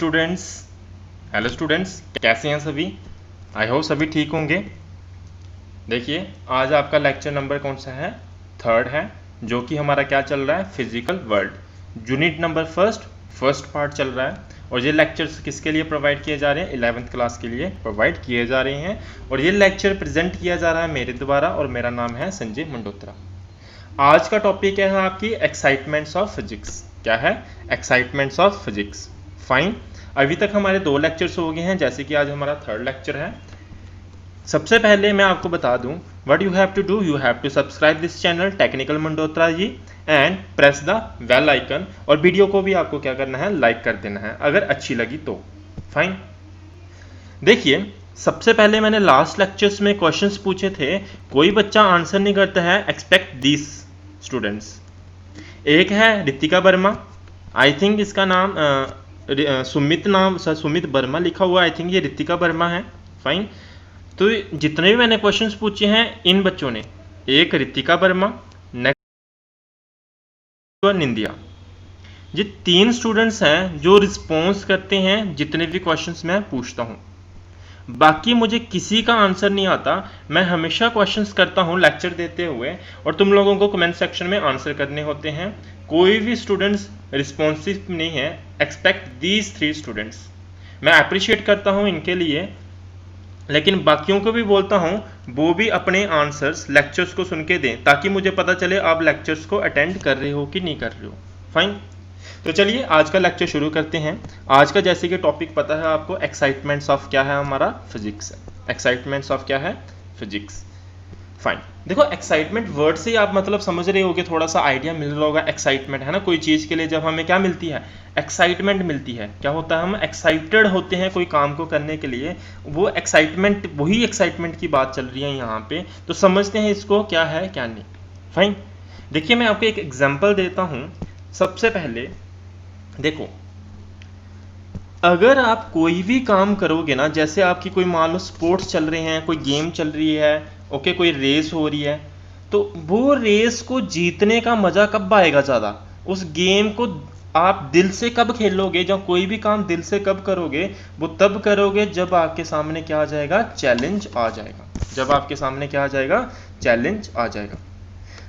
Students कैसे हैं सभी। आई होप सभी ठीक होंगे। देखिए आज आपका लेक्चर नंबर कौन सा है, 3rd है, जो कि हमारा क्या चल रहा है, physical world unit number first part चल रहा है। और ये लेक्चर्स किसके लिए प्रोवाइड किए जा रहे हैं, 11th क्लास के लिए प्रोवाइड किए जा रहे हैं। और ये लेक्चर प्रेजेंट किया जा रहा है मेरे द्वारा और मेरा नाम है संजय मंडोत्रा। आज का टॉपिक है आपकी एक्साइटमेंट्स ऑफ फिजिक्स। क्या है, एक्साइटमेंट्स ऑफ फिजिक्स। फाइन, अभी तक हमारे 2 लेक्चर्स हो गए हैं, जैसे कि आज हमारा 3rd लेक्चर है। सबसे पहले मैं आपको बता दूं, what you have to do, you have to subscribe this channel technical Mandotra ji and press the bell icon. और वीडियो को भी आपको क्या करना है, लाइक कर देना है अगर अच्छी लगी तो। फाइन, देखिए सबसे पहले मैंने लास्ट लेक्चर्स में क्वेश्चंस पूछे थे, कोई बच्चा आंसर नहीं करता है। Expect this students. एक है रितिका वर्मा, आई थिंक इसका नाम सुमित वर्मा लिखा हुआ, आई थिंक ये रितिका वर्मा है। फाइन, तो जितने भी मैंने क्वेश्चंस पूछे हैं इन बच्चों ने, एक रितिका वर्मा, नेक्स्ट निंदिया, ये 3 स्टूडेंट्स हैं जो रिस्पॉन्स करते हैं जितने भी क्वेश्चंस मैं पूछता हूँ। बाकी मुझे किसी का आंसर नहीं आता। मैं हमेशा क्वेश्चंस करता हूँ लेक्चर देते हुए और तुम लोगों को कमेंट सेक्शन में आंसर करने होते हैं। कोई भी स्टूडेंट्स रिस्पॉन्सिव नहीं है। Expect these 3 students. मैं अप्रिशिएट करता हूँ इनके लिए, लेकिन बाकियों को भी बोलता हूँ वो भी अपने आंसर्स लेक्चर्स को सुन के दें, ताकि मुझे पता चले आप लेक्चर्स को अटेंड कर रहे हो कि नहीं कर रहे हो। फाइन, तो चलिए आज का लेक्चर शुरू करते हैं। आज का जैसे कि टॉपिक पता है आपको, एक्साइटमेंट्स ऑफ क्या है, हमारा फिजिक्स है। एक्साइटमेंट्स ऑफ क्या है, फिजिक्स। फाइन, देखो एक्साइटमेंट वर्ड से आप मतलब समझ रहे होगे, थोड़ा सा आइडिया मिल रहा होगा। एक्साइटमेंट है ना, कोई चीज़ के लिए जब हमें क्या मिलती है, एक्साइटमेंट मिलती है। क्या होता है, हम एक्साइटेड होते हैं कोई काम को करने के लिए, वो एक्साइटमेंट, वही एक्साइटमेंट की बात चल रही है यहाँ पे। तो समझते हैं इसको क्या है क्या नहीं। फाइन, देखिए मैं आपको एक एग्जाम्पल देता हूँ। सबसे पहले देखो, अगर आप कोई भी काम करोगे ना, जैसे आपकी कोई मान लो स्पोर्ट्स चल रहे हैं, कोई गेम चल रही है, ओके, कोई रेस हो रही है, तो वो रेस को जीतने का मजा कब आएगा ज़्यादा, उस गेम को आप दिल से कब खेलोगे, जब कोई भी काम दिल से कब करोगे, वो तब करोगे जब आपके सामने क्या आ जाएगा, चैलेंज आ जाएगा। जब आपके सामने क्या आ जाएगा, चैलेंज आ जाएगा।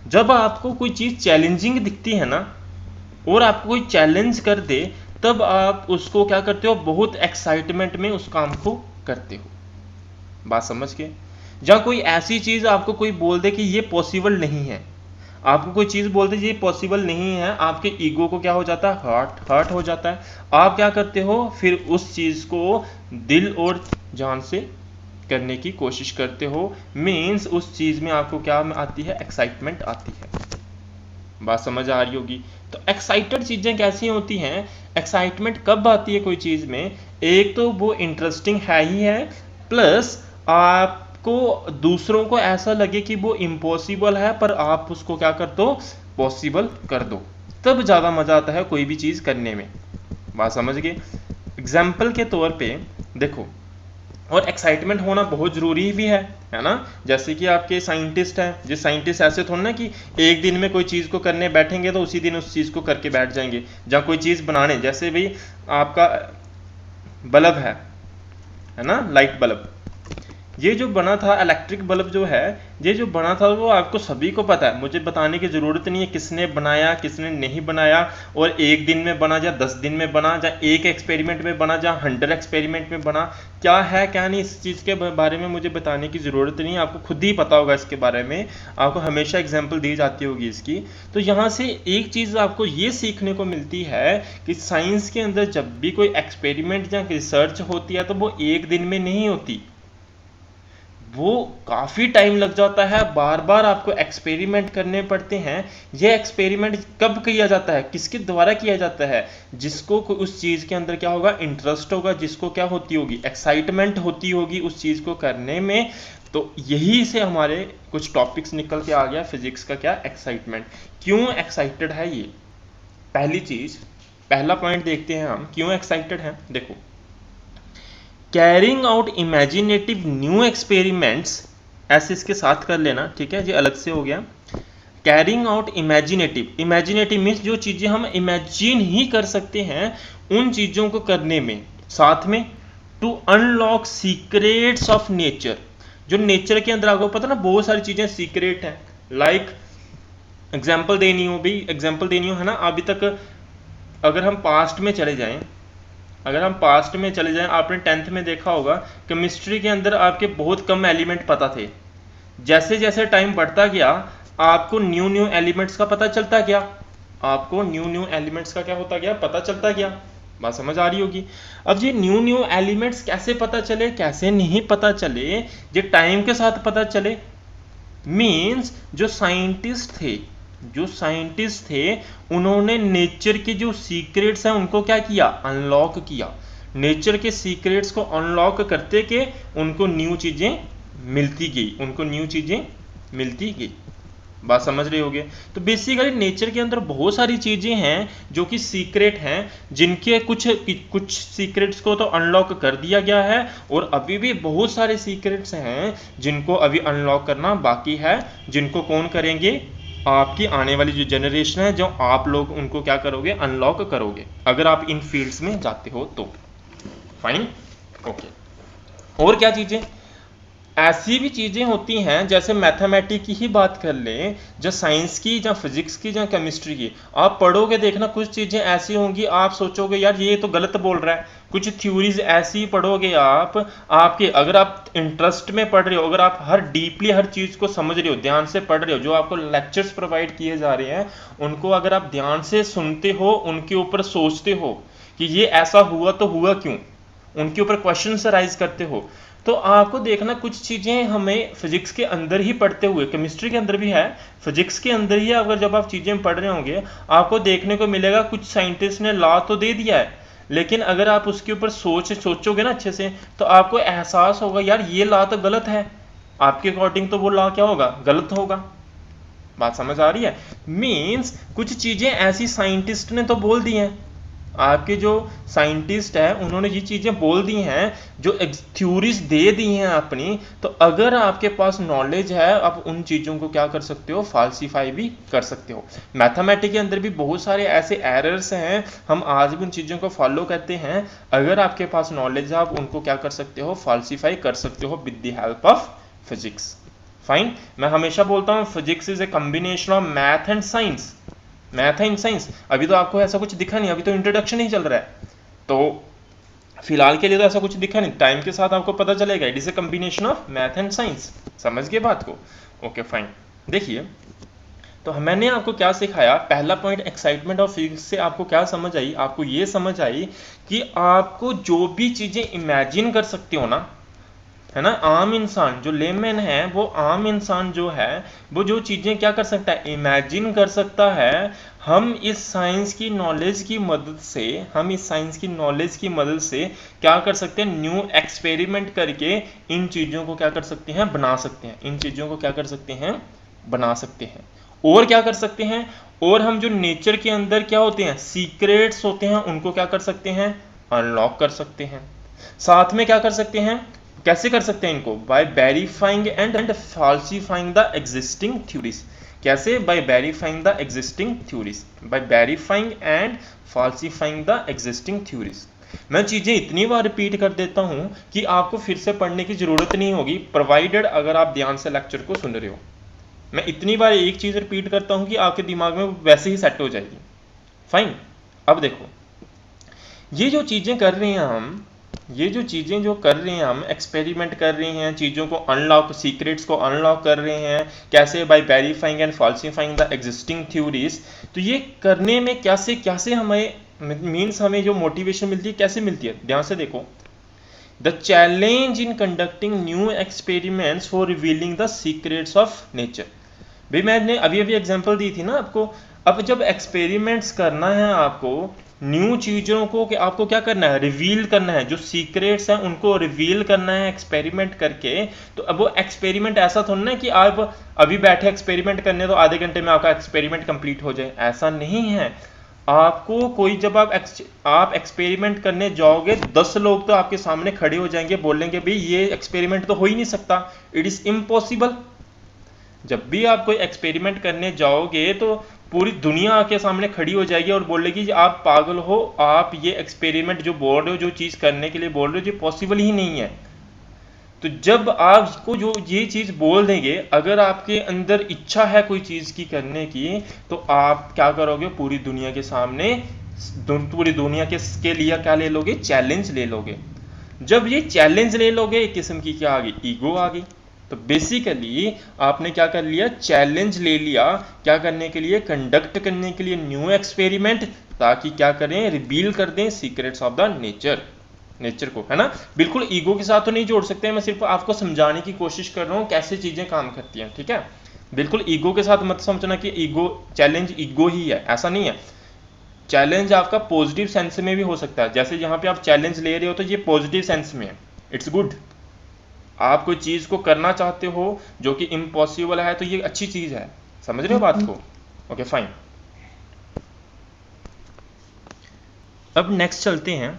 जब आपको कोई चीज़ चैलेंजिंग दिखती है ना, और आपको कोई चैलेंज कर दे, तब आप उसको क्या करते हो, बहुत एक्साइटमेंट में उस काम को करते हो। बात समझ के, जहाँ कोई ऐसी चीज़ आपको कोई बोल दे कि ये पॉसिबल नहीं है, आपको कोई चीज़ बोल दे ये पॉसिबल नहीं है, आपके ईगो को क्या हो जाता है, हर्ट हो जाता है। आप क्या करते हो, फिर उस चीज़ को दिल और जान से करने की कोशिश करते हो। मीन्स उस चीज़ में आपको क्या आती है, एक्साइटमेंट आती है। बात समझ आ रही होगी। तो एक्साइटेड चीज़ें कैसी होती हैं, एक्साइटमेंट कब आती है कोई चीज़ में, एक तो वो इंटरेस्टिंग है ही है, प्लस आपको दूसरों को ऐसा लगे कि वो इम्पॉसिबल है पर आप उसको क्या कर दो, पॉसिबल कर दो, तब ज़्यादा मज़ा आता है कोई भी चीज़ करने में। बात समझ गए। एग्जाम्पल के तौर पे देखो, और एक्साइटमेंट होना बहुत ज़रूरी भी है ना। जैसे कि आपके साइंटिस्ट हैं, जो साइंटिस्ट ऐसे थोड़ा ना कि एक दिन में कोई चीज़ को करने बैठेंगे तो उसी दिन उस चीज़ को करके बैठ जाएंगे। जहाँ कोई चीज़ बनाने, जैसे भाई आपका बल्ब है ना, लाइट बल्ब, ये जो बना था, इलेक्ट्रिक बल्ब जो है, ये जो बना था वो आपको सभी को पता है, मुझे बताने की ज़रूरत नहीं है किसने बनाया किसने नहीं बनाया, और एक दिन में बना या 10 दिन में बना, या एक एक्सपेरिमेंट में बना या 100 एक्सपेरिमेंट में बना, क्या है क्या नहीं, इस चीज़ के बारे में मुझे बताने की ज़रूरत नहीं है, आपको खुद ही पता होगा इसके बारे में, आपको हमेशा एग्जाम्पल दी जाती होगी इसकी। तो यहाँ से एक चीज़ आपको ये सीखने को मिलती है कि साइंस के अंदर जब भी कोई एक्सपेरिमेंट या रिसर्च होती है तो वो एक दिन में नहीं होती, वो काफ़ी टाइम लग जाता है, बार बार आपको एक्सपेरिमेंट करने पड़ते हैं। ये एक्सपेरिमेंट कब किया जाता है, किसके द्वारा किया जाता है, जिसको उस चीज़ के अंदर क्या होगा, इंटरेस्ट होगा, जिसको क्या होती होगी, एक्साइटमेंट होती होगी उस चीज़ को करने में। तो यही से हमारे कुछ टॉपिक्स निकल के आ गया फिजिक्स का, क्या, एक्साइटमेंट। क्यों एक्साइटेड है ये, पहली चीज़, पहला पॉइंट देखते हैं हम, क्यों एक्साइटेड है। देखो, carrying out imaginative new experiments, ऐसे इसके साथ कर लेना, ठीक है, ये अलग से हो गया। कैरिंग आउट इमेजिनेटिव मीन्स जो चीज़ें हम इमेजिन ही कर सकते हैं उन चीज़ों को करने में। साथ में to unlock secrets of nature, जो नेचर के अंदर आपको पता ना बहुत सारी चीज़ें सीक्रेट हैं। लाइक एग्जाम्पल देनी हो भी, एग्जाम्पल देनी हो है ना, अभी तक अगर हम पास्ट में चले जाएं, आपने 10th में देखा होगा केमिस्ट्री के अंदर आपके बहुत कम एलिमेंट पता थे। जैसे जैसे टाइम बढ़ता गया आपको न्यू एलिमेंट्स का पता चलता गया, पता चलता गया। बात समझ आ रही होगी। अब ये न्यू एलिमेंट्स कैसे पता चले, कैसे नहीं पता चले, ये टाइम के साथ पता चले। मीन्स जो साइंटिस्ट थे उन्होंने नेचर के जो सीक्रेट्स हैं उनको क्या किया, अनलॉक किया। नेचर के सीक्रेट्स को अनलॉक करते के उनको न्यू चीजें मिलती गई। बात समझ रहे होगे। तो बेसिकली नेचर के अंदर बहुत सारी चीजें हैं जो कि सीक्रेट हैं, जिनके कुछ सीक्रेट्स को तो अनलॉक कर दिया गया है और अभी भी बहुत सारे सीक्रेट्स हैं जिनको अभी अनलॉक करना बाकी है, जिनको कौन करेंगे, आपकी आने वाली जो जनरेशन है, जो आप लोग उनको क्या करोगे, अनलॉक करोगे, अगर आप इन फील्ड्स में जाते हो तो। Fine, okay. और क्या चीजें, ऐसी भी चीजें होती हैं जैसे मैथमेटिक्स की ही बात कर लें, जो साइंस की, या फिजिक्स की, या केमिस्ट्री की, आप पढ़ोगे देखना कुछ चीजें ऐसी होंगी आप सोचोगे यार ये तो गलत बोल रहा है। कुछ थ्योरीज ऐसी पढ़ोगे आप, आपके अगर आप इंटरेस्ट में पढ़ रहे हो, अगर आप डीपली हर चीज को समझ रहे हो, ध्यान से पढ़ रहे हो, जो आपको लेक्चर्स प्रोवाइड किए जा रहे हैं उनको अगर आप ध्यान से सुनते हो, उनके ऊपर सोचते हो कि ये ऐसा हुआ तो हुआ क्यों, उनके ऊपर क्वेश्चंस राइज करते हो, तो आपको देखना कुछ चीजें हमें फिजिक्स के अंदर ही पढ़ते हुए, केमिस्ट्री के अंदर भी है, फिजिक्स के अंदर ही अगर जब आप चीजें पढ़ रहे होंगे आपको देखने को मिलेगा कुछ साइंटिस्ट ने लॉ तो दे दिया है, लेकिन अगर आप उसके ऊपर सोचोगे ना अच्छे से तो आपको एहसास होगा यार ये लॉ तो गलत है, आपके अकॉर्डिंग तो वो लॉ क्या होगा, गलत होगा। बात समझ आ रही है। मीन्स कुछ चीजें ऐसी साइंटिस्ट ने तो बोल दी हैं, आपके जो साइंटिस्ट है उन्होंने ये चीजें बोल दी हैं, जो थ्योरीज दे दी हैं अपनी, तो अगर आपके पास नॉलेज है आप उन चीजों को क्या कर सकते हो, फाल्सीफाई भी कर सकते हो। मैथमेटिक्स के अंदर भी बहुत सारे ऐसे एरर्स हैं, हम आज भी उन चीजों को फॉलो करते हैं, अगर आपके पास नॉलेज है आप उनको क्या कर सकते हो, फाल्सीफाई कर सकते हो with the help of physics. Fine, मैं हमेशा बोलता हूँ physics is a combination of math and science, math and science. अभी तो आपको ऐसा कुछ दिखा नहीं, अभी तो इंट्रोडक्शन ही चल रहा है, तो फिलहाल के लिए तो ऐसा कुछ दिखा नहीं, टाइम के साथ आपको पता चलेगा it is a combination of math and science. समझ गए बात को, ओके फाइन। देखिए तो मैंने आपको क्या सिखाया, पहला पॉइंट एक्साइटमेंट ऑफ फिजिक्स से आपको क्या समझ आई, आपको ये समझ आई कि आपको जो भी चीजें इमेजिन कर सकते हो ना, है ना, आम इंसान जो लेमैन है, वो आम इंसान जो है वो जो चीजें क्या कर सकता है, इमेजिन कर सकता है। हम इस साइंस की नॉलेज की मदद से क्या कर सकते हैं, न्यू एक्सपेरिमेंट करके इन चीजों को क्या कर सकते हैं, बना सकते हैं, और क्या कर सकते हैं, और हम जो नेचर के अंदर क्या होते हैं, सीक्रेट्स होते हैं, उनको क्या कर सकते हैं, अनलॉक कर सकते हैं। साथ में क्या कर सकते हैं, कैसे कर सकते हैं इनको, by verifying and falsifying the existing theories. कैसे, by verifying the existing theories, by verifying and falsifying the existing theories. मैं चीजें इतनी बार रिपीट कर देता हूं कि आपको फिर से पढ़ने की जरूरत नहीं होगी, प्रोवाइडेड अगर आप ध्यान से लेक्चर को सुन रहे हो। मैं इतनी बार एक चीज रिपीट करता हूं कि आपके दिमाग में वैसे ही सेट हो जाएगी। फाइन, अब देखो ये जो चीजें कर रहे हैं हम, एक्सपेरिमेंट कर रहे हैं, चीज़ों को अनलॉक, सीक्रेट्स को अनलॉक कर रहे हैं, कैसे, by verifying and falsifying the existing theories. तो ये करने में कैसे हमें मीन्स हमें जो मोटिवेशन मिलती है, कैसे मिलती है, ध्यान से देखो। The challenge in conducting new experiments for revealing the secrets of nature. भाई मैंने अभी एग्जाम्पल दी थी ना आपको। अब जब एक्सपेरिमेंट्स करना है आपको न्यू चीज़ों को, कि आपको क्या करना है, रिवील करना है, जो सीक्रेट्स हैं उनको रिवील करना है एक्सपेरिमेंट करके। तो अब वो एक्सपेरिमेंट ऐसा थोड़ा ना कि आप अभी बैठे एक्सपेरिमेंट करने तो आधे घंटे में आपका एक्सपेरिमेंट कंप्लीट हो जाए, ऐसा नहीं है। आपको कोई, जब आप एक्सपेरिमेंट करने जाओगे 10 लोग तो आपके सामने खड़े हो जाएंगे, बोलेंगे भाई ये एक्सपेरिमेंट तो हो ही नहीं सकता, इट इज इम्पॉसिबल। जब भी आप कोई एक्सपेरिमेंट करने जाओगे तो पूरी दुनिया आके सामने खड़ी हो जाएगी और बोलेगी कि आप पागल हो, आप ये एक्सपेरिमेंट जो बोल रहे हो, जो चीज़ करने के लिए बोल रहे हो, ये पॉसिबल ही नहीं है। तो जब आपको जो ये चीज़ बोल देंगे, अगर आपके अंदर इच्छा है कोई चीज़ की करने की, तो आप क्या करोगे, पूरी दुनिया के सामने, पूरी दुनिया के लिए क्या ले लोगे, चैलेंज ले लोगे। जब ये चैलेंज ले लोगे, एक किस्म की क्या आ गई, ईगो आ गई। तो बेसिकली आपने क्या कर लिया, चैलेंज ले लिया, क्या करने के लिए, कंडक्ट करने के लिए न्यू एक्सपेरिमेंट, ताकि क्या करें, रिवील कर दें सीक्रेट्स ऑफ द नेचर को, है ना। बिल्कुल ईगो के साथ तो नहीं जोड़ सकते, मैं सिर्फ आपको समझाने की कोशिश कर रहा हूँ कैसे चीजें काम करती हैं, ठीक है। बिल्कुल ईगो के साथ मत समझना कि ईगो, चैलेंज ईगो ही है, ऐसा नहीं है। चैलेंज आपका पॉजिटिव सेंस में भी हो सकता है, जैसे यहाँ पे आप चैलेंज ले रहे हो तो ये पॉजिटिव सेंस में है, इट्स गुड। आप कोई चीज को करना चाहते हो जो कि इम्पॉसिबल है, तो ये अच्छी चीज है, समझ रहे हो बात को। ओके फाइन, अब नेक्स्ट चलते हैं,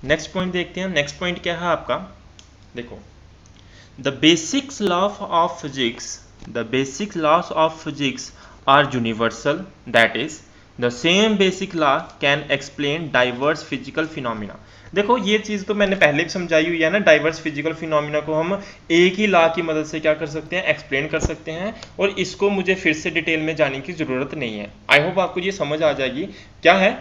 नेक्स्ट पॉइंट देखते हैं। नेक्स्ट पॉइंट क्या है आपका, देखो, the basics law of physics, the basic laws of physics are universal, that is the same basic law can explain diverse physical phenomena. देखो ये चीज़ तो मैंने पहले भी समझाई हुई है ना, डाइवर्स फिजिकल फिनोमिना को हम एक ही लॉ की मदद से क्या कर सकते हैं, एक्सप्लेन कर सकते हैं, और इसको मुझे फिर से डिटेल में जाने की ज़रूरत नहीं है। आई होप आपको ये समझ आ जाएगी। क्या है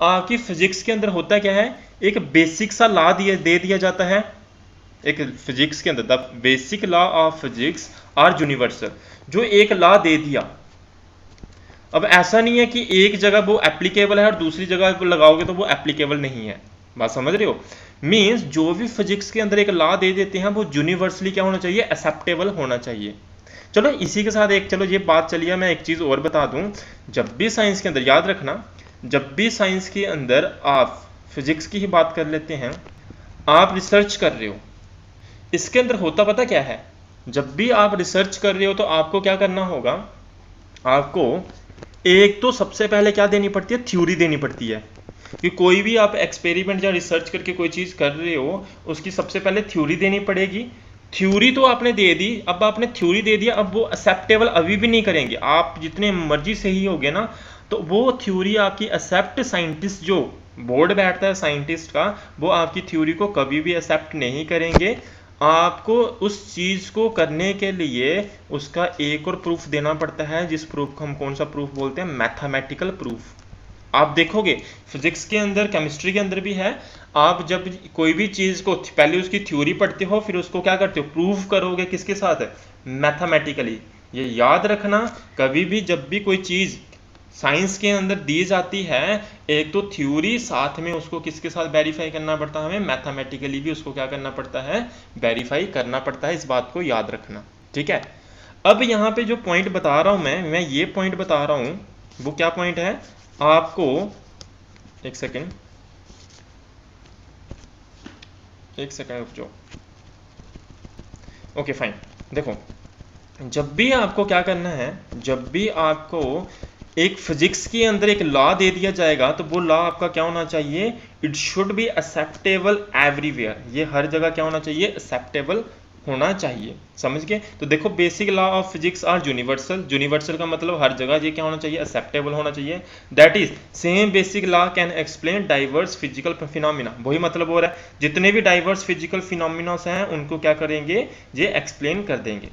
कि फिजिक्स के अंदर होता क्या है, एक बेसिक सा लॉ दे दिया जाता है, एक फिजिक्स के अंदर the basic law of physics are universal, जो एक लॉ दे दिया। अब ऐसा नहीं है कि एक जगह वो एप्लीकेबल है और दूसरी जगह को लगाओगे तो वो एप्लीकेबल नहीं है, बात समझ रहे हो। मीन्स जो भी फिजिक्स के अंदर एक लॉ दे देते हैं वो यूनिवर्सली क्या होना चाहिए, एक्सेप्टेबल होना चाहिए। चलो इसी के साथ एक, चलो ये बात चलिए, मैं एक चीज़ और बता दूं, जब भी साइंस के अंदर, याद रखना, जब भी साइंस के अंदर आप फिजिक्स की ही बात कर लेते हैं, आप रिसर्च कर रहे हो, इसके अंदर होता पता क्या है, जब भी आप रिसर्च कर रहे हो तो आपको क्या करना होगा, आपको एक तो सबसे पहले क्या देनी पड़ती है, थ्योरी देनी पड़ती है। कि कोई भी आप एक्सपेरिमेंट या रिसर्च करके कोई चीज़ कर रहे हो, उसकी सबसे पहले थ्योरी देनी पड़ेगी। थ्योरी तो आपने दे दी, अब आपने थ्योरी दे दिया, अब वो एक्सेप्टेबल अभी भी नहीं करेंगे, आप जितने मर्जी सही होगे ना, तो वो थ्योरी आपकी एक्सेप्ट, साइंटिस्ट जो बोर्ड बैठता है साइंटिस्ट का, वो आपकी थ्योरी को कभी भी एक्सेप्ट नहीं करेंगे। आपको उस चीज़ को करने के लिए उसका एक और प्रूफ देना पड़ता है, जिस प्रूफ को हम कौन सा प्रूफ बोलते हैं, मैथमेटिकल प्रूफ। आप देखोगे फिजिक्स के अंदर, केमिस्ट्री के अंदर भी है, आप जब कोई भी चीज़ को पहले उसकी थ्योरी पढ़ते हो, फिर उसको क्या करते हो, प्रूफ करोगे, किसके साथ, मैथमेटिकली। ये याद रखना, कभी भी जब भी कोई चीज़ साइंस के अंदर दी जाती है, एक तो थ्योरी, साथ में उसको किसके साथ वेरीफाई करना पड़ता है, हमें मैथमेटिकली भी उसको क्या करना पड़ता है, वेरीफाई करना पड़ता है। इस बात को याद रखना, ठीक है। अब यहाँ पे जो पॉइंट बता रहा हूँ मैं ये पॉइंट बता रहा हूँ, वो क्या पॉइंट है, आपको एक सेकेंड रुक जाओ। ओके फाइन, देखो, जब भी आपको क्या करना है, जब भी आपको एक फिजिक्स के अंदर एक लॉ दे दिया जाएगा, तो वो लॉ आपका क्या होना चाहिए, it should be acceptable everywhere. ये हर जगह क्या होना चाहिए, एक्सेप्टेबल होना चाहिए, समझ गए। तो देखो, basic law of physics are universal, universal का मतलब हर जगह ये क्या होना चाहिए, एक्सेप्टेबल होना चाहिए। That is same basic law can explain diverse physical phenomena, वही मतलब हो रहा है, जितने भी डाइवर्स फिजिकल फिनोमिनास हैं उनको क्या करेंगे, ये एक्सप्लेन कर देंगे।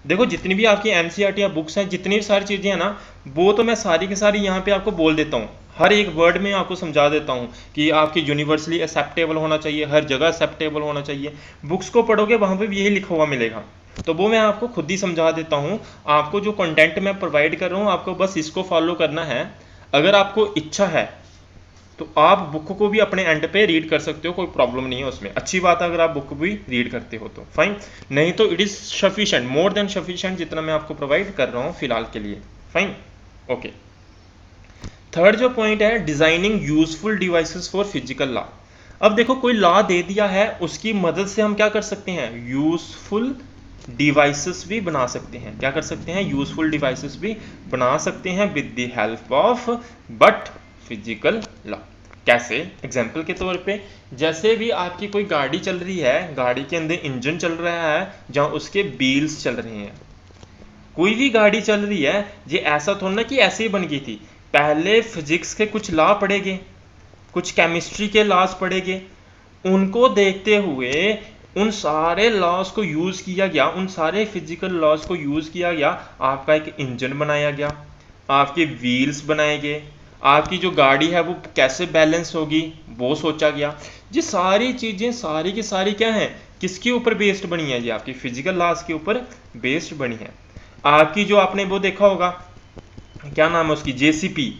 देखो जितनी भी आपकी एनसीईआरटी या बुक्स हैं, जितनी भी सारी चीज़ें हैं ना, वो तो मैं सारी की सारी यहाँ पे आपको बोल देता हूँ, हर एक वर्ड में आपको समझा देता हूँ कि आपकी यूनिवर्सली एक्सेप्टेबल होना चाहिए, हर जगह एक्सेप्टेबल होना चाहिए। बुक्स को पढ़ोगे वहाँ पे भी यही लिखा हुआ मिलेगा, तो वो मैं आपको खुद ही समझा देता हूँ। आपको जो कंटेंट मैं प्रोवाइड कर रहा हूँ, आपको बस इसको फॉलो करना है। अगर आपको इच्छा है तो आप बुक को भी अपने एंड पे रीड कर सकते हो, कोई प्रॉब्लम नहीं है उसमें। अच्छी बात है अगर आप बुक भी रीड करते हो तो फाइन, नहीं तो it is sufficient, more than sufficient जितना मैं आपको प्रोवाइड कर रहा हूँ फिलहाल के लिए, फाइन। ओके, थर्ड जो पॉइंट है, designing useful devices for physical law. अब देखो, कोई लॉ दे दिया है, उसकी मदद से हम क्या कर सकते हैं, यूजफुल डिवाइसेस भी बना सकते हैं। क्या कर सकते हैं, यूजफुल डिवाइसेस भी बना सकते हैं with the help of but physical law. कैसे, एग्जाम्पल के तौर पे, जैसे भी आपकी कोई गाड़ी चल रही है, गाड़ी के अंदर इंजन चल रहा है, जहाँ उसके व्हील्स चल रहे हैं, कोई भी गाड़ी चल रही है, ये ऐसा थोड़ा ना कि ऐसे ही बन गई थी। पहले फिजिक्स के कुछ लॉ पढ़ेंगे, कुछ केमिस्ट्री के लॉज पढ़ेंगे, उनको देखते हुए उन सारे लॉज को यूज किया गया, उन सारे फिजिकल लॉज को यूज किया गया, आपका एक इंजन बनाया गया, आपके व्हील्स बनाए गए, आपकी जो गाड़ी है वो कैसे बैलेंस होगी वो सोचा गया। ये सारी चीजें सारी की सारी क्या है, किसके ऊपर बेस्ड बनी है? ये आपकी फिजिकल लॉज के ऊपर बेस्ड बनी है। आपकी जो आपने वो देखा होगा, क्या नाम है उसकी, जेसीपी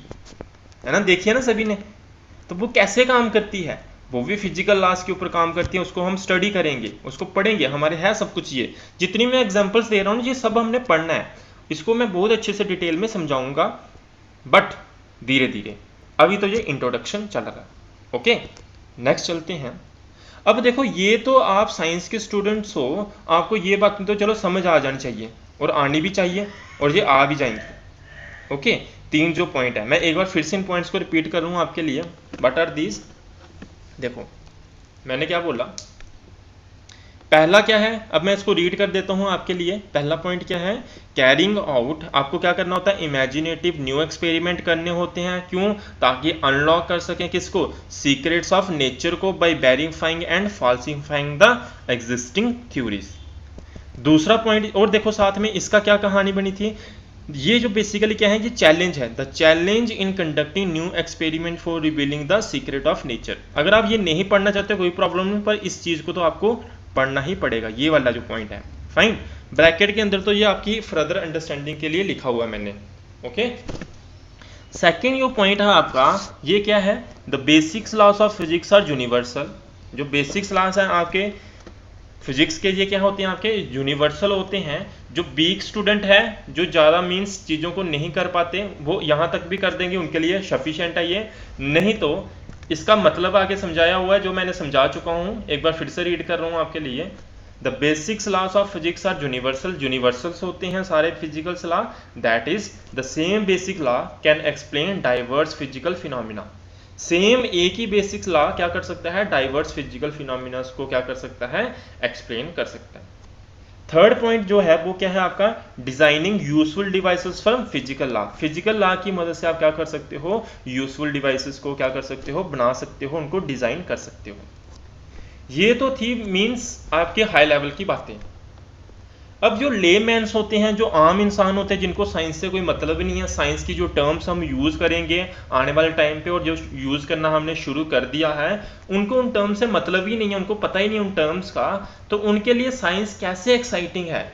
है ना, देखिए ना सभी ने, तो वो कैसे काम करती है? वो भी फिजिकल लॉज के ऊपर काम करती है। उसको हम स्टडी करेंगे, उसको पढ़ेंगे, हमारे है सब कुछ। ये जितनी मैं एग्जांपल्स दे रहा हूँ ये सब हमने पढ़ना है। इसको मैं बहुत अच्छे से डिटेल में समझाऊंगा, बट धीरे धीरे। अभी तो ये इंट्रोडक्शन चल रहा है। ओके, नेक्स्ट चलते हैं। अब देखो, ये तो आप साइंस के स्टूडेंट्स हो, आपको ये बात तो चलो समझ आ जानी चाहिए, और आनी भी चाहिए, और ये आ भी जाएंगी। ओके, 3 जो पॉइंट है, मैं एक बार फिर से इन पॉइंट्स को रिपीट कर रहा हूँ आपके लिए। What are these? देखो मैंने क्या बोला, पहला क्या है, अब मैं इसको रीड कर देता हूं आपके लिए। पहला पॉइंट क्या है, कैरिंग आउट, आपको क्या करना होता है, इमेजिनेटिव न्यू एक्सपेरिमेंट करने होते हैं। क्यों? ताकि अनलॉक कर सकें किसको, सीक्रेट्स ऑफ नेचर को, by verifying and falsifying the existing theories. दूसरा पॉइंट, और देखो साथ में इसका क्या कहानी बनी थी, ये जो बेसिकली क्या है, ये चैलेंज है, the challenge in conducting new experiment for revealing the secret of nature. अगर आप ये नहीं पढ़ना चाहते कोई प्रॉब्लम नहीं, पर इस चीज को तो आपको पढ़ना ही पड़ेगा, ये वाला जो पॉइंट है। फाइन, ब्रैकेट के अंदर तो ये आपकी फर्दर अंडरस्टैंडिंग के लिए लिखा हुआ है मैंने। ओके, सेकेंड जो पॉइंट है आपका, ये क्या है, the basics laws of physics are universal. जो बेसिक्स लॉस है आपके फिजिक्स के, ये क्या होते हैं आपके, यूनिवर्सल होते हैं। जो वीक स्टूडेंट है, जो ज़्यादा मीन्स चीज़ों को नहीं कर पाते, वो यहाँ तक भी कर देंगे, उनके लिए सफिशिएंट है ये। नहीं तो इसका मतलब आगे समझाया हुआ है, जो मैंने समझा चुका हूँ, एक बार फिर से रीड कर रहा हूँ आपके लिए। The basics laws of physics are universal, universals होते हैं सारे physicals law. That is the same basic law can explain diverse physical phenomena. Same एक ही बेसिक लॉ क्या कर सकता है, डाइवर्स फिजिकल फिनोमिना को क्या कर सकता है, एक्सप्लेन कर सकता है। थर्ड पॉइंट जो है वो क्या है आपका, designing useful devices from physical law. Physical law की मदद से आप क्या कर सकते हो, यूजफुल डिवाइसेस को क्या कर सकते हो, बना सकते हो, उनको डिजाइन कर सकते हो। ये तो थी मींस आपके हाई लेवल की बातें। अब जो लेमैन्स होते हैं, जो आम इंसान होते हैं, जिनको साइंस से कोई मतलब नहीं है, साइंस की जो टर्म्स हम यूज करेंगे आने वाले टाइम पे, और जो यूज करना हमने शुरू कर दिया है, उनको उन टर्म्स से मतलब ही नहीं है, उनको पता ही नहीं उन टर्म्स का। तो उनके लिए साइंस कैसे एक्साइटिंग है,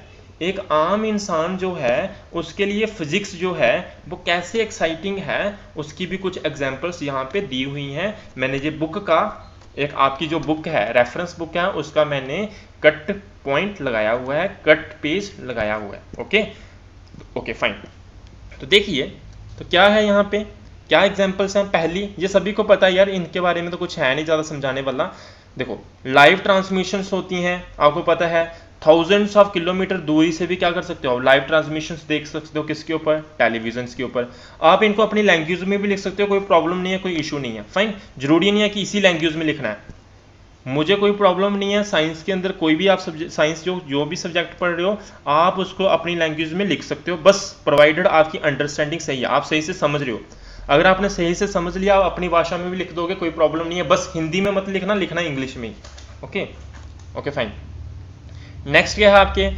एक आम इंसान जो है उसके लिए फिजिक्स जो है वो कैसे एक्साइटिंग है, उसकी भी कुछ एग्जांपल्स यहाँ पे दी हुई हैं। मैंने ये बुक का, एक आपकी जो बुक है, रेफरेंस बुक है, उसका मैंने कट पॉइंट लगाया हुआ है, कट पेज लगाया हुआ है। Okay okay fine. तो देखिए, तो क्या है यहाँ पे, क्या एग्जांपल्स हैं। पहली, ये सभी को पता है यार, इनके बारे में तो कुछ है नहीं ज़्यादा समझाने वाला। देखो, लाइव ट्रांसमिशंस होती हैं, आपको पता है, थाउजेंड्स ऑफ किलोमीटर दूरी से भी क्या कर सकते हो, लाइव ट्रांसमिशंस देख सकते हो। किसके ऊपर, टेलीविजन के ऊपर। आप इनको अपनी लैंग्वेज में भी लिख सकते हो, कोई प्रॉब्लम नहीं है, कोई इशू नहीं है। फाइन, जरूरी नहीं है कि इसी लैंग्वेज में लिखना है, मुझे कोई प्रॉब्लम नहीं है। साइंस के अंदर कोई भी आप साइंस जो भी सब्जेक्ट पढ़ रहे हो, आप उसको अपनी लैंग्वेज में लिख सकते हो, बस प्रोवाइडेड आपकी अंडरस्टैंडिंग सही है, आप सही से समझ रहे हो। अगर आपने सही से समझ लिया, आप अपनी भाषा में भी लिख दोगे, कोई प्रॉब्लम नहीं है। बस हिंदी में मत लिखना, लिखना इंग्लिश में। Okay okay fine. नेक्स्ट क्या है आपके,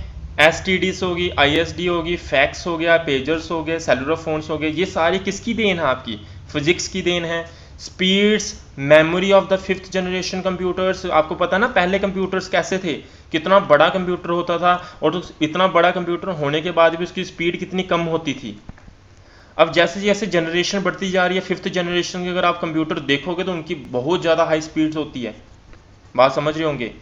STDs होगी, ISD होगी, फैक्स हो गया, पेजर्स हो गए, सेलुलर फोन्स हो गए। ये सारी किसकी देन है, आपकी फिजिक्स की देन है। Speeds, memory of the 5th generation computers, आपको पता ना पहले कंप्यूटर्स कैसे थे, कितना बड़ा कंप्यूटर होता था, और तो इतना बड़ा कंप्यूटर होने के बाद भी उसकी स्पीड कितनी कम होती थी। अब जैसे जैसे जनरेशन बढ़ती जा रही है, 5th जनरेशन के अगर आप कंप्यूटर देखोगे तो उनकी बहुत ज़्यादा हाई स्पीड्स होती है। बात समझ रहे होंगे,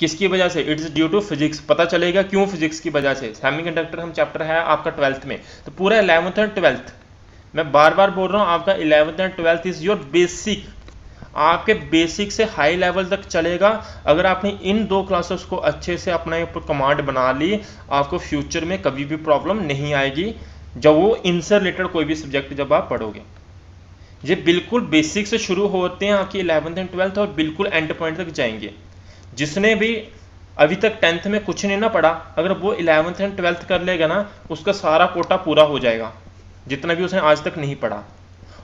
किसकी वजह से, इट्स ड्यू टू फिजिक्स। पता चलेगा क्यों, फिजिक्स की वजह से। सेमीकंडक्टर हम चैप्टर है आपका 12th में, तो पूरा 11th और 12th, मैं बार बार बोल रहा हूँ, आपका 11th and 12th is your basic, आपके बेसिक से हाई लेवल तक चलेगा। अगर आपने इन 2 क्लासेस को अच्छे से अपने ऊपर कमांड बना ली, आपको फ्यूचर में कभी भी प्रॉब्लम नहीं आएगी, जब वो इनसे रिलेटेड कोई भी सब्जेक्ट जब आप पढ़ोगे। ये बिल्कुल बेसिक से शुरू होते हैं आपकी 11th एंड 12th, और बिल्कुल एंड पॉइंट तक जाएंगे। जिसने भी अभी तक 10th में कुछ नहीं ना पढ़ा, अगर वो 11th एंड 12th कर लेगा ना, उसका सारा कोटा पूरा हो जाएगा, जितना भी उसने आज तक नहीं पढ़ा।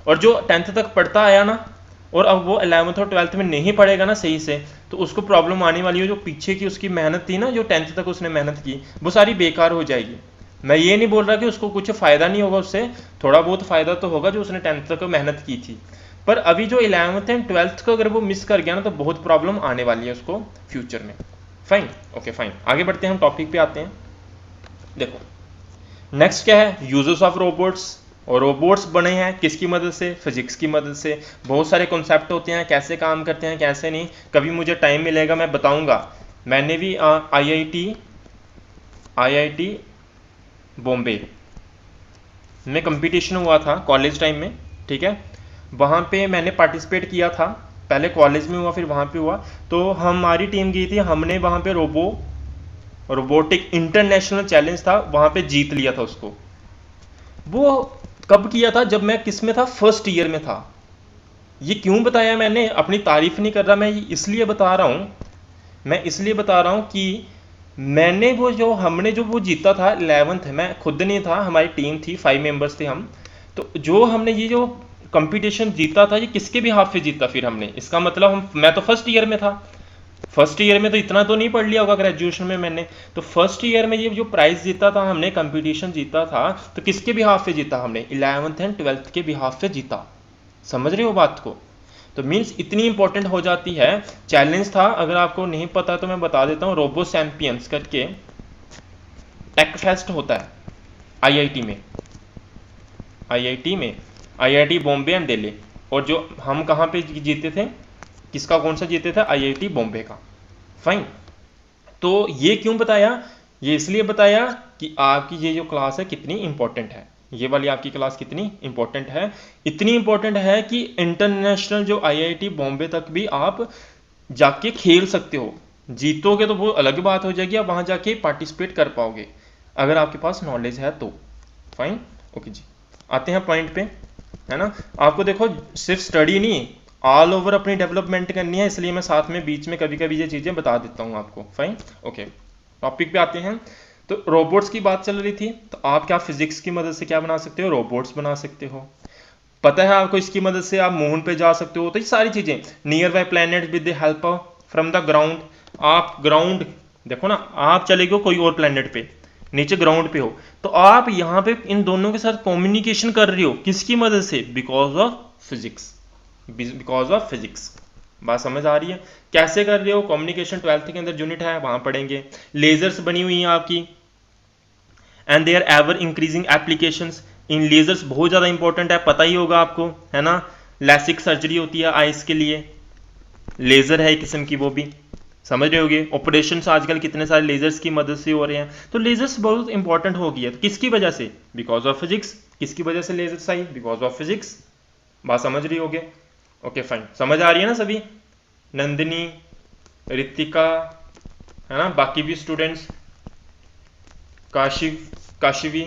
और जो 10th तक पढ़ता आया ना, और अब वो 11th और 12th में नहीं पढ़ेगा ना सही से, तो उसको प्रॉब्लम आने वाली है। जो पीछे की उसकी मेहनत थी ना, जो 10th तक उसने मेहनत की, वो सारी बेकार हो जाएगी। मैं ये नहीं बोल रहा कि उसको कुछ फ़ायदा नहीं होगा उससे, थोड़ा बहुत फ़ायदा तो होगा जो उसने 10th तक मेहनत की थी, पर अभी जो 11th एंड 12th को अगर वो मिस कर गया ना, तो बहुत प्रॉब्लम आने वाली है उसको फ्यूचर में। फाइन, ओके फाइन, आगे बढ़ते हैं, हम टॉपिक पे आते हैं। देखो नेक्स्ट क्या है, यूजर्स ऑफ रोबोट्स। और रोबोट्स बने हैं किसकी मदद से, फिजिक्स की मदद से। बहुत सारे कॉन्सेप्ट होते हैं, कैसे काम करते हैं कैसे नहीं, कभी मुझे टाइम मिलेगा मैं बताऊंगा। मैंने भी आईआईटी बॉम्बे में कंपटीशन हुआ था कॉलेज टाइम में, ठीक है, वहाँ पे मैंने पार्टिसिपेट किया था। पहले कॉलेज में हुआ, फिर वहाँ पे हुआ। तो हमारी टीम गई थी, हमने वहाँ पे रोबोटिक इंटरनेशनल चैलेंज था, वहाँ पे जीत लिया था उसको। वो कब किया था, जब मैं किस में था, फर्स्ट ईयर में था। ये क्यों बताया मैंने, अपनी तारीफ नहीं कर रहा मैं, इसलिए बता रहा हूँ, मैं इसलिए बता रहा हूँ कि मैंने हमने जो वो जीता था 11th, मैं खुद नहीं था, हमारी टीम थी, 5 मेंबर्स थे हम। तो जो हमने ये जो कंपटीशन जीता था, ये किसके भी हाथ से जीता फिर हमने, इसका मतलब मैं तो फर्स्ट ईयर में था। फर्स्ट ईयर में तो इतना तो नहीं पढ़ लिया होगा ग्रेजुएशन में मैंने, तो फर्स्ट ईयर में ये जो प्राइज जीता था हमने, कंपटीशन जीता था, तो किसके भी हाथ से जीता हमने, 11th एंड 12th के भी हाथ से जीता। समझ रहे हो बात को। तो मीन्स इतनी इंपॉर्टेंट हो जाती है। चैलेंज था, अगर आपको नहीं पता तो मैं बता देता हूँ, रोबो चैंपियंस करके टेक फेस्ट होता है आईआईटी में, आईआईटी बॉम्बे एंड दिल्ली। और जो हम कहाँ पे जीते थे, किसका कौन सा जीते थे, आईआईटी बॉम्बे का। फाइन। तो ये क्यों बताया, ये इसलिए बताया कि आपकी ये जो क्लास है कितनी इंपॉर्टेंट है, ये वाली आपकी क्लास कितनी इंपॉर्टेंट है। इतनी इंपॉर्टेंट है कि इंटरनेशनल जो आईआईटी बॉम्बे तक भी आप जाके खेल सकते हो। जीतोगे तो वो अलग बात हो जाएगी, आप वहां जाके पार्टिसिपेट कर पाओगे अगर आपके पास नॉलेज है तो। फाइन, ओके जी, आते हैं पॉइंट पे, है ना। आपको देखो सिर्फ स्टडी नहीं, ऑल ओवर अपनी डेवलपमेंट करनी है, इसलिए मैं साथ में बीच में कभी कभी ये चीज़ें बता देता हूँ आपको। फाइन, ओके, टॉपिक पे आते हैं। तो रोबोट्स की बात चल रही थी, तो आप क्या फिजिक्स की मदद से क्या बना सकते हो, रोबोट्स बना सकते हो। पता है आपको, इसकी मदद से आप मून पे जा सकते हो। तो ये सारी चीज़ें, near by planet with the help from the ground. आप ग्राउंड देखो ना, आप चले गए कोई और प्लैनेट पे, नीचे ग्राउंड पे हो, तो आप यहाँ पे इन दोनों के साथ कम्युनिकेशन कर रहे हो, किसकी मदद से, because of physics, because of physics. बात समझ आ रही है, कैसे कर रहे हो कम्युनिकेशन, 12th के अंदर यूनिट है वहां पढ़ेंगे। लेजर्स बनी हुई हैं आपकी, and they are ever increasing applications. इन लेजर्स बहुत ज़्यादा इंपॉर्टेंट है, पता ही होगा आपको, है ना। लैसिक सर्जरी होती है आइस के लिए, लेजर है एक किस्म की, वो भी समझ रहे होगे। ऑपरेशंस आजकल कितने सारे लेजर्स की मदद से हो रहे हैं, तो लेजर्स बहुत इंपॉर्टेंट हो गई है। तो किसकी वजह से, बिकॉज ऑफ फिजिक्स। किसकी वजह से लेजर्स आई, बिकॉज ऑफ फिजिक्स। बात समझ रही होगे, ओके फाइन, समझ आ रही है ना सभी, नंदिनी, रितिका, है ना, बाकी भी स्टूडेंट्स, काशिवी,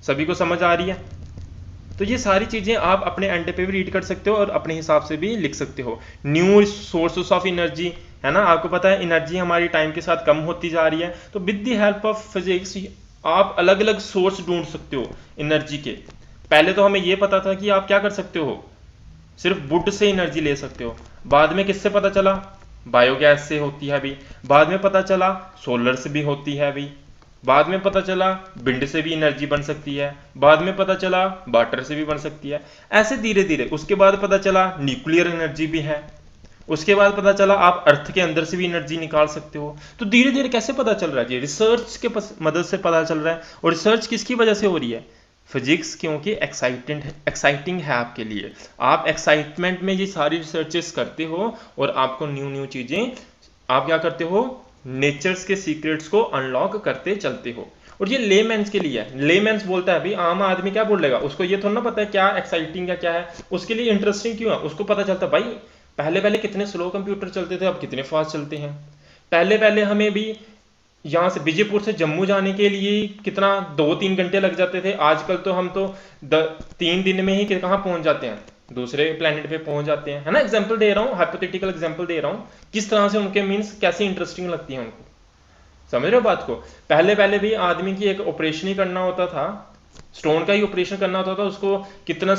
सभी को समझ आ रही है। तो ये सारी चीजें आप अपने एंड पे भी रीड कर सकते हो और अपने हिसाब से भी लिख सकते हो। न्यू सोर्सेस ऑफ एनर्जी, है ना, आपको पता है एनर्जी हमारी टाइम के साथ कम होती जा रही है, तो with the help of physics आप अलग अलग सोर्स ढूंढ सकते हो एनर्जी के। पहले तो हमें ये पता था कि आप क्या कर सकते हो, सिर्फ वुड से एनर्जी ले सकते हो, बाद में किससे पता चला, बायोगैस से होती है अभी, बाद में पता चला सोलर से भी होती है अभी, बाद में पता चला विंड से भी एनर्जी बन सकती है, बाद में पता चला वाटर से भी बन सकती है, ऐसे धीरे धीरे। उसके बाद पता चला न्यूक्लियर एनर्जी भी है, उसके बाद पता चला आप अर्थ के अंदर से भी एनर्जी निकाल सकते हो। तो धीरे धीरे कैसे पता चल रहा है, रिसर्च के मदद से पता चल रहा है। और रिसर्च किसकी वजह से हो रही है, फिजिक्स, क्योंकि एक्साइटिंग है आपके लिए। आप एक्साइटमेंट में ये सारी रिसर्चेस करते हो और आपको न्यू न्यू चीजें आप क्या करते हो, नेचर्स के सीक्रेट्स को अनलॉक करते चलते हो। और ये लेमैन्स के लिए है, लेमैन्स बोलता है, भाई आम आदमी क्या बोलेगा, उसको ये थोड़ा ना पता है क्या एक्साइटिंग है क्या है, उसके लिए इंटरेस्टिंग क्यों है, उसको पता चलता है भाई पहले पहले कितने स्लो कंप्यूटर चलते थे, अब कितने फास्ट चलते हैं। पहले पहले हमें भी यहाँ से विजयपुर से जम्मू जाने के लिए कितना 2-3 घंटे लग जाते थे, आजकल तो हम तो 3 दिन में ही कहाँ पहुंच जाते हैं, दूसरे प्लेनेट पे पहुंच जाते हैं, है ना। एग्जांपल दे रहा हूँ, हाइपोथेटिकल एग्जांपल दे रहा हूँ, किस तरह से उनके मीन्स कैसे इंटरेस्टिंग लगती है उनको, समझ रहे हो बात को। पहले पहले भी आदमी की एक ऑपरेशन ही करना होता था, स्टोन का ही ऑपरेशन करना होता था, उसको कितना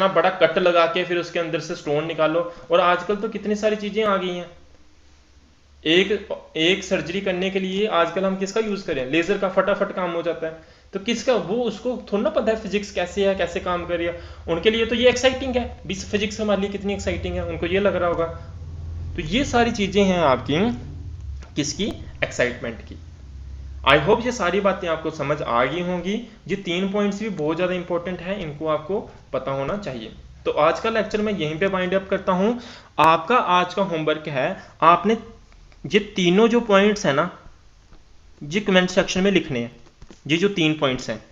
बड़ा कट लगा के फिर उसके अंदर से स्टोन निकालो। और आजकल तो कितनी सारी चीजें आ गई हैं, एक सर्जरी करने के लिए आजकल हम किसका यूज करें, लेजर का, फटाफट काम हो जाता है। तो किसका, वो उसको थोड़ा ना पता है फिजिक्स कैसे है, कैसे काम कर रही है, उनके लिए तो ये एक्साइटिंग है, बीस फिजिक्स हमारे लिए कितनी एक्साइटिंग है, उनको ये लग रहा होगा। तो ये सारी चीजें हैं आपकी किसकी, एक्साइटमेंट की। आई होप ये सारी बातें आपको समझ आ गई होंगी। ये 3 पॉइंट्स भी बहुत ज़्यादा इंपॉर्टेंट है, इनको आपको पता होना चाहिए। तो आज का लेक्चर मैं यहीं पे वाइंड अप करता हूँ। आपका आज का होमवर्क है, आपने ये तीनों जो पॉइंट्स हैं ना, ये कमेंट सेक्शन में लिखने हैं। ये जो 3 पॉइंट्स हैं,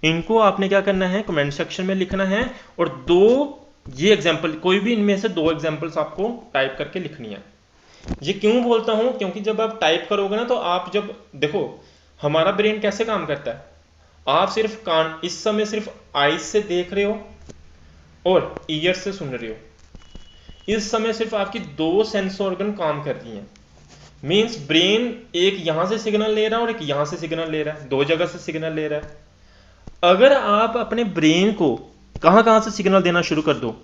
इनको आपने क्या करना है, कमेंट सेक्शन में लिखना है। और 2 ये एग्जाम्पल, कोई भी इनमें से 2 एग्जाम्पल्स आपको टाइप करके लिखनी है। ये क्यों बोलता हूं, क्योंकि जब आप टाइप करोगे ना, तो आप जब देखो हमारा ब्रेन कैसे काम करता है, आप सिर्फ कान इस समय सिर्फ आईज से देख रहे हो और ईयर से सुन रहे हो। इस समय सिर्फ आपकी 2 सेंस ऑर्गन काम कर रही हैं। मींस ब्रेन एक यहां से सिग्नल ले रहा है और एक यहां से सिग्नल ले रहा है, 2 जगह से सिग्नल ले रहा है। अगर आप अपने ब्रेन को कहां कहां से सिग्नल देना शुरू कर दो,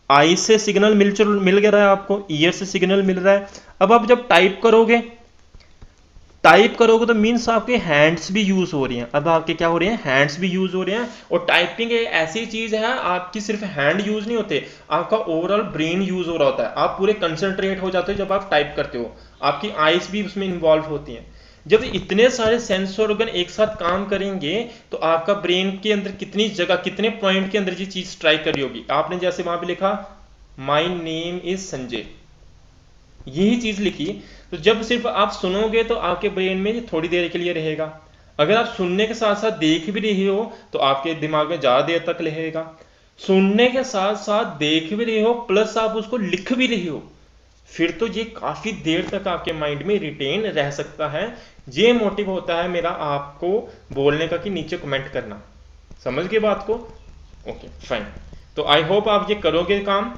आई से सिग्नल मिल गया है आपको, ईयर से सिग्नल मिल रहा है। अब आप जब टाइप करोगे तो मीन्स आपके हैंड्स भी यूज हो रही हैं। अब आपके क्या हो रहे हैं, हैंड्स भी यूज हो रहे हैं। और टाइपिंग एक ऐसी चीज है, आपकी सिर्फ हैंड यूज नहीं होते, आपका ओवरऑल ब्रेन यूज हो रहा होता है। आप पूरे कंसंट्रेट हो जाते हो जब आप टाइप करते हो, आपकी आईज भी उसमें इन्वॉल्व होती हैं। जब इतने सारे सेंस ऑर्गन एक साथ काम करेंगे तो आपका ब्रेन के अंदर कितनी जगह, कितने पॉइंट के अंदर ये चीज स्ट्राइक कर रही होगी। आपने जैसे वहां पे लिखा माय नेम इज संजय, यही चीज लिखी, तो जब सिर्फ आप सुनोगे तो आपके ब्रेन में ये थोड़ी देर के लिए रहेगा। अगर आप सुनने के साथ साथ देख भी रहे हो तो आपके दिमाग में ज्यादा देर तक रहेगा। सुनने के साथ साथ देख भी रहे हो प्लस आप उसको लिख भी रहे हो, फिर तो ये काफी देर तक आपके माइंड में रिटेन रह सकता है। ये मोटिव होता है मेरा आपको बोलने का कि नीचे कमेंट करना। समझ गए बात को? Okay fine. तो आई होप आप ये करोगे काम।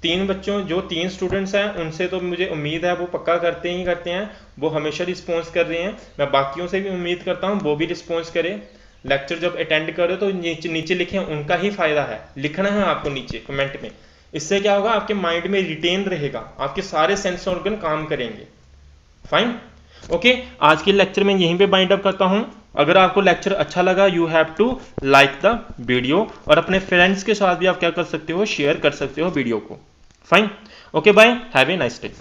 3 बच्चों, जो 3 स्टूडेंट्स हैं उनसे तो मुझे उम्मीद है वो पक्का करते हैं, वो हमेशा रिस्पॉन्स कर रहे हैं। मैं बाकियों से भी उम्मीद करता हूँ वो भी रिस्पॉन्स करें। लेक्चर जब अटेंड करो तो नीचे लिखें, उनका ही फायदा है, लिखना है आपको नीचे कमेंट में। इससे क्या होगा, आपके माइंड में रिटेन रहेगा, आपके सारे सेंस ऑर्गन काम करेंगे। Fine, okay. आज के लेक्चर में यहीं पे बाइंड अप करता हूं। अगर आपको लेक्चर अच्छा लगा, you have to like the video, और अपने फ्रेंड्स के साथ भी आप क्या कर सकते हो, शेयर कर सकते हो वीडियो को। Fine, okay, bye, have a nice day.